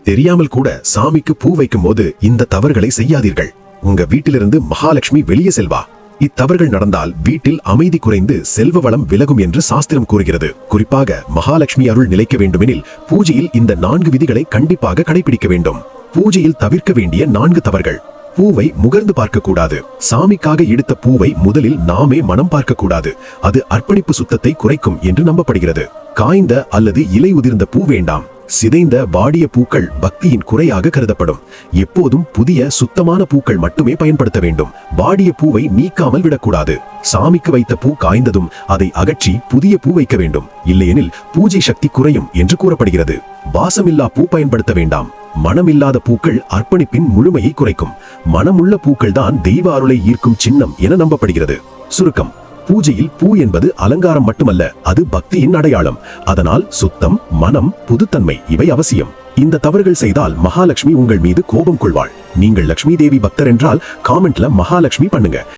தெரியாமல் கூட சாமிக்கு பூ வைக்கும் போது இந்த தவறுகளை செய்யாதீர்கள். உங்க வீட்டிலிருந்து மகாலட்சுமி வெளியே செல்வா. இத்தவறுகள் நடந்தால் வீட்டில் அமைதி குறைந்து செல்வ வளம் விலகும் என்று சாஸ்திரம் கூறுகிறது. குறிப்பாக மகாலட்சுமி அருள் நிலைக்க வேண்டுமெனில் பூஜையில் இந்த 4 விதிகளை கண்டிப்பாக கடைபிடிக்க வேண்டும். பூஜையில் தவிர்க்க வேண்டிய 4 தவறுகள். பூவை முகர்ந்து பார்க்க கூடாது. சாமிக்காக எடுத்த பூவை முதலில் நாமே மனம் பார்க்க கூடாது. அது அர்ப்பணிப்பு சுத்தத்தை குறைக்கும் என்று நம்பப்படுகிறது. காய்ந்த அல்லது இலை உதிர்ந்த பூ வேண்டாம். சிதைந்த வாடிய பூக்கள் பக்தியின் குறையாக கருதப்படும். எப்போதும் புதிய சுத்தமான பூக்கள் மட்டுமே பயன்படுத்த வேண்டும். வாடிய பூவை நீக்காமல் விடக்கூடாது. சாமிக்கு வைத்த பூ காய்ந்ததும் அதை அகற்றி புதிய பூ வைக்க வேண்டும். இல்லையெனில் பூஜை சக்தி குறையும் என்று கூறப்படுகிறது. வாசமில்லா பூ பயன்படுத்த வேண்டாம். மனமில்லாத பூக்கள் அர்ப்பணிப்பின் முழுமையை குறைக்கும். மனமுள்ள பூக்கள் தான் தெய்வ அருளை ஈர்க்கும் சின்னம் என நம்பப்படுகிறது. சுருக்கம்: பூஜையில் பூ என்பது அலங்காரம் மட்டுமல்ல, அது பக்தியின் அடையாளம். அதனால் சுத்தம், மனம், புதுத்தன்மை இவை அவசியம். இந்த தவறுகள் செய்தால் மகாலட்சுமி உங்கள் மீது கோபம் கொள்வாள். நீங்கள் லட்சுமி தேவி பக்தர் என்றால் காமெண்ட்ல மகாலட்சுமி பண்ணுங்க.